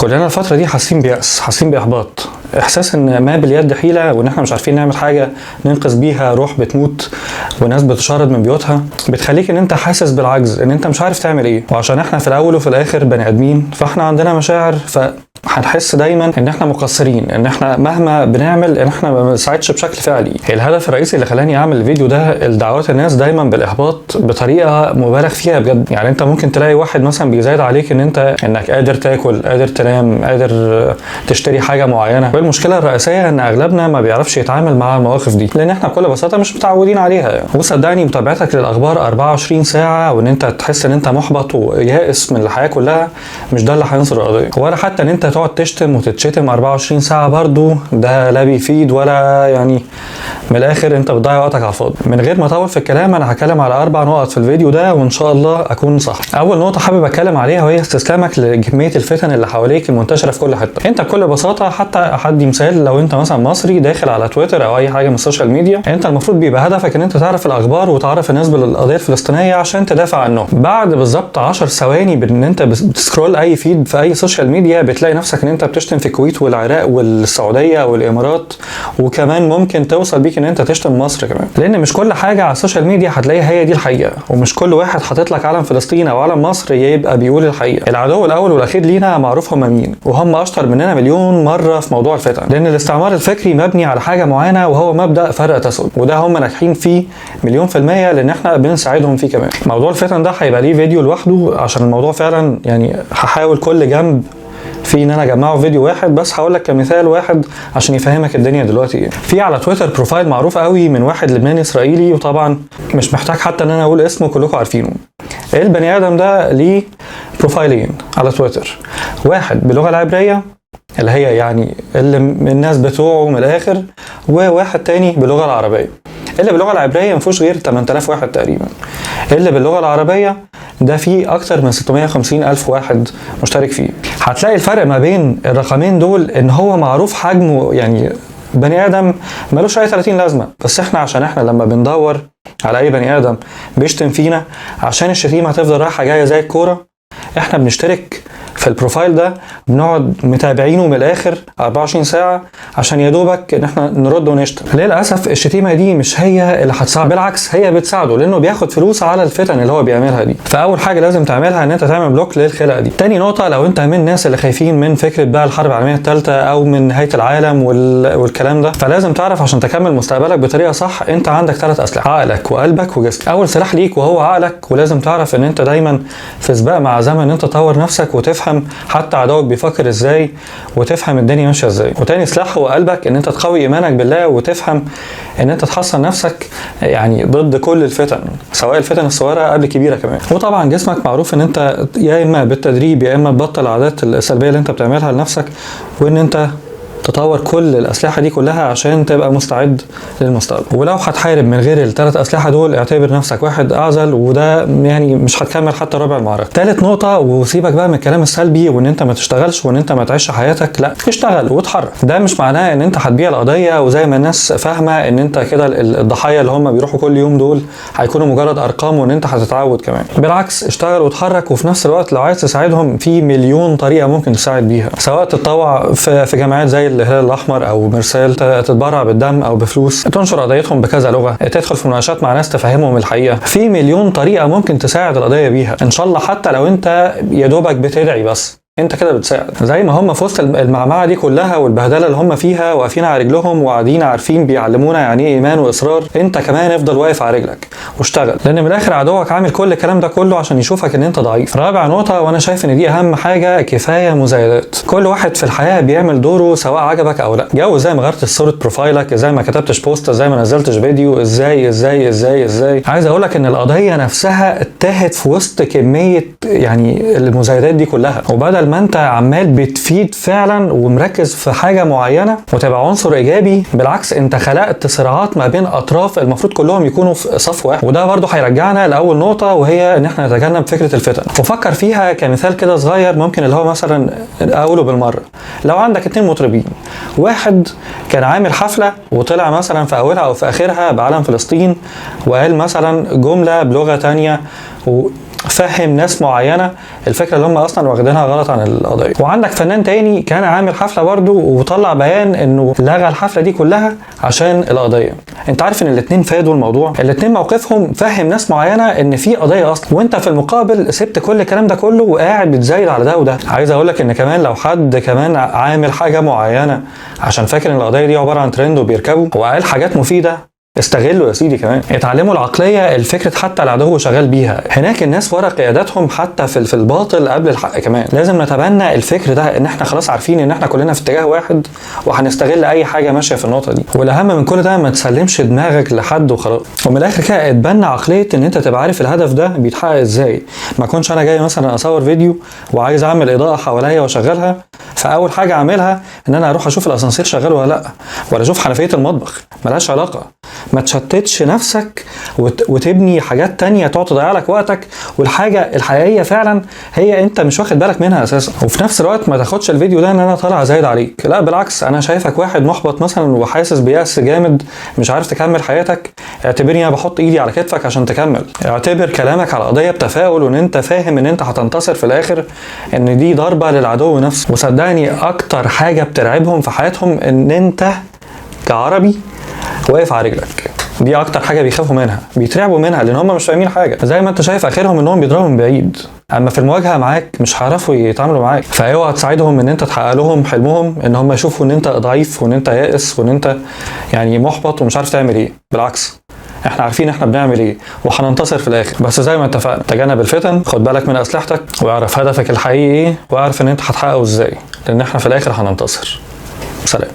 كلنا الفترة دي حاسين بيأس، حاسين بإحباط، إحساس إن ما باليد حيلة وإن إحنا مش عارفين نعمل حاجة ننقذ بيها روح بتموت وناس بتشرد من بيوتها. بتخليك إن أنت حاسس بالعجز، إن أنت مش عارف تعمل إيه. وعشان إحنا في الأول وفي الآخر بني آدمين، فإحنا عندنا مشاعر، هنحس دايما ان احنا مقصرين، ان احنا مهما بنعمل ان احنا ما بنساعدش بشكل فعلي. الهدف الرئيسي اللي خلاني اعمل الفيديو ده الدعوات الناس دايما بالاحباط بطريقه مبالغ فيها بجد. يعني انت ممكن تلاقي واحد مثلا بيزايد عليك انك قادر تاكل، قادر تنام، قادر تشتري حاجه معينه. والمشكله الرئيسيه ان اغلبنا ما بيعرفش يتعامل مع المواقف دي، لان احنا بكل بساطه مش متعودين عليها. وصدقني متابعتك للاخبار 24 ساعه وان انت تحس ان انت محبط ويائس من الحياه كلها مش ده اللي هينصر القضيه. ولا حتى ان انت تقعد تشتم وتتشتم 24 ساعة برضو ده لا بيفيد ولا يعني من الاخر انت بتضيع وقتك على الفاضي. من غير ما اطول في الكلام انا هتكلم على 4 نقط في الفيديو ده وان شاء الله اكون صح. اول نقطة حابب اتكلم عليها وهي استسلامك لكمية الفتن اللي حواليك المنتشرة في كل حتة. انت بكل بساطة حتى ادي مثال، لو انت مثلا مصري داخل على تويتر او اي حاجة من السوشيال ميديا، انت المفروض بيبقى هدفك ان انت تعرف الاخبار وتعرف الناس بالقضية الفلسطينية عشان تدافع عنهم. بعد بالظبط 10 ثواني بان انت بتسكرول اي فيد في اي سوشيال ميديا بتلاقي نفسك ان انت بتشتم في الكويت والعراق والسعوديه والامارات، وكمان ممكن توصل بيك ان انت تشتم مصر كمان. لان مش كل حاجه على السوشيال ميديا هتلاقيها هي دي الحقيقه، ومش كل واحد حاطط لك علم فلسطين او علم مصر يبقى بيقول الحقيقه. العدو الاول والاخير لينا معروف هم مين، وهم اشطر مننا مليون مره في موضوع الفتن. لان الاستعمار الفكري مبني على حاجه معينه وهو مبدا فرق تسد، وده هم ناجحين فيه مليون في المية لان احنا بنساعدهم فيه كمان. موضوع الفتن ده هيبقى ليه فيديو لوحده عشان الموضوع فعلا يعني هحاول كل جنب في ان انا اجمعه فيديو واحد، بس هقول لك كمثال واحد عشان يفهمك الدنيا دلوقتي ايه. في على تويتر بروفايل معروف قوي من واحد لبناني اسرائيلي، وطبعا مش محتاج حتى ان انا اقول اسمه كلكم عارفينه. البني ادم ده ليه بروفايلين على تويتر، واحد باللغه العبريه اللي هي يعني اللي الناس بتوعه من الاخر، وواحد تاني باللغه العربيه. اللي باللغه العبريه ما فيهوش غير 8000 واحد تقريبا. اللي باللغه العربيه ده فيه اكتر من 650 الف واحد مشترك فيه. هتلاقي الفرق ما بين الرقمين دول ان هو معروف حجمه، يعني بني ادم ملوش اي 30 لازمه، بس عشان احنا لما بندور على اي بني ادم بيشتم فينا عشان الشتيمه هتفضل رايحه جايه زي الكوره، احنا بنشترك في البروفايل ده، بنقعد متابعينه من الاخر 24 ساعه عشان يا دوبك ان احنا نرد ونشتم. للاسف الشتيمه دي مش هي اللي هتساعده، بالعكس هي بتساعده لانه بياخد فلوس على الفتن اللي هو بيعملها دي. فاول حاجه لازم تعملها ان انت تعمل بلوك للخلقه دي. تاني نقطه، لو انت من الناس اللي خايفين من فكره بقى الحرب العالميه الثالثه او من نهايه العالم والكلام ده، فلازم تعرف عشان تكمل مستقبلك بطريقه صح انت عندك 3 اسلحه: عقلك وقلبك وجسمك. اول سلاح ليك وهو عقلك، ولازم تعرف ان انت دايما في سباق مع زمن ان انت تطور نفسك وتفهم حتى عدوك بيفكر ازاي وتفهم الدنيا ماشيه ازاي. وتاني سلاح هو قلبك، ان انت تقوي ايمانك بالله وتفهم ان انت تحصن نفسك يعني ضد كل الفتن، سواء الفتن الصغيره قبل الكبيره كمان. وطبعا جسمك معروف ان انت يا اما بالتدريب يا اما تبطل العادات السلبيه اللي انت بتعملها لنفسك، وان انت تطور كل الاسلحه دي كلها عشان تبقى مستعد للمستقبل. ولو هتحارب من غير ال3 اسلحه دول اعتبر نفسك واحد اعزل، وده يعني مش هتكمل حتى ربع المعركه. ثالث نقطه، وسيبك بقى من الكلام السلبي وان انت ما تشتغلش وان انت ما تعيش حياتك، لا اشتغل واتحرك. ده مش معناه ان انت هتبيع القضيه وزي ما الناس فاهمه ان انت كده الضحايا اللي هم بيروحوا كل يوم دول هيكونوا مجرد ارقام وان انت هتتعود كمان. بالعكس اشتغل واتحرك، وفي نفس الوقت لو عايز تساعدهم في مليون طريقه ممكن تساعد بيها، سواء تتطوع في جمعيات زي الهلال الاحمر او مرسال، تتبرع بالدم او بفلوس، تنشر قضيتهم بكذا لغه، تدخل في مناقشات مع ناس تفهمهم الحقيقه. في مليون طريقه ممكن تساعد القضيه بيها ان شاء الله، حتى لو انت يا دوبك بتدعي بس انت كده بتساعد. زي ما هم في وسط المعمعه دي كلها والبهدله اللي هم فيها واقفين على رجلهم وقاعدين عارفين بيعلمونا يعني ايه ايمان واصرار، انت كمان افضل واقف على رجلك واشتغل، لان من الاخر عدوك عامل كل الكلام ده كله عشان يشوفك ان انت ضعيف. رابع نقطه، وانا شايف ان دي اهم حاجه، كفايه مزايدات. كل واحد في الحياه بيعمل دوره سواء عجبك او لا. جو زي ما غيرت صوره بروفايلك، زي ما كتبتش بوست، زي ما نزلتش فيديو، ازاي عايز اقول لك ان القضيه نفسها اتاهت في وسط كميه يعني المزايدات دي كلها. وبدل ما انت عمال بتفيد فعلا ومركز في حاجه معينه وتبقى عنصر ايجابي، بالعكس انت خلقت صراعات ما بين اطراف المفروض كلهم يكونوا في صف واحد. وده برضو هيرجعنا لاول نقطه، وهي ان احنا نتجنب فكره الفتن. وفكر فيها كمثال كده صغير، ممكن اللي هو مثلا اقوله بالمره، لو عندك 2 مطربين، واحد كان عامل حفله وطلع مثلا في اولها او في اخرها بعلم فلسطين وقال مثلا جمله بلغه تانية فهم ناس معينه الفكره اللي هم اصلا واخدينها غلط عن القضيه. وعندك فنان تاني كان عامل حفله برده وطلع بيان انه لغى الحفله دي كلها عشان القضيه. انت عارف ان الاثنين فادوا الموضوع، الاثنين موقفهم فهم ناس معينه ان في قضيه اصلا، وانت في المقابل سبت كل الكلام ده كله وقاعد بتزايد على ده وده. عايز اقول لك ان كمان لو حد كمان عامل حاجه معينه عشان فاكر ان القضيه دي عباره عن ترند وبيركبوا، وقال حاجات مفيده، استغلوا يا سيدي. كمان اتعلموا العقليه الفكره حتى العدو شغال بيها. هناك الناس ورا قياداتهم حتى في الباطل قبل الحق. كمان لازم نتبنى الفكر ده، ان احنا خلاص عارفين ان احنا كلنا في اتجاه واحد وهنستغل اي حاجه ماشيه في النقطه دي. والاهم من كل ده ما تسلمش دماغك لحد وخلاص. ومن الاخر كده اتبنى عقليه ان انت تبقى عارف الهدف ده بيتحقق ازاي. ما اكونش انا جاي مثلا اصور فيديو وعايز اعمل اضاءه حواليا واشغلها، فاول حاجه اعملها ان انا اروح اشوف الاسانسير شغال ولا لا، ولا اشوف حنفيه المطبخ. ملهاش علاقه. ما تشتتش نفسك وتبني حاجات تانية تقعد تضيع لك وقتك، والحاجة الحقيقية فعلا هي انت مش واخد بالك منها اساسا. وفي نفس الوقت ما تاخدش الفيديو ده ان انا طالع زايد عليك، لا بالعكس، انا شايفك واحد محبط مثلا وحاسس بيأس جامد مش عارف تكمل حياتك، اعتبرني انا بحط ايدي على كتفك عشان تكمل. اعتبر كلامك على القضية بتفاؤل، وان انت فاهم ان انت هتنتصر في الاخر، ان دي ضربة للعدو نفسه. وصدقني اكتر حاجة بترعبهم في حياتهم ان انت كعربي واقف على رجلك. دي اكتر حاجه بيخافوا منها، بيترعبوا منها، لان هم مش فاهمين حاجه. زي ما انت شايف اخرهم انهم بيضربوا من بعيد، اما في المواجهه معاك مش هيعرفوا يتعاملوا معاك. فاوعى تساعدهم ان انت تحقق لهم حلمهم، ان هم يشوفوا ان انت ضعيف وان انت يائس وان انت يعني محبط ومش عارف تعمل ايه. بالعكس، احنا عارفين احنا بنعمل ايه وهننتصر في الاخر. بس زي ما اتفقنا، تجنب الفتن، خد بالك من اسلحتك، واعرف هدفك الحقيقي ايه، واعرف ان انت هتحققه ازاي، لان احنا في الاخر هننتصر. سلام.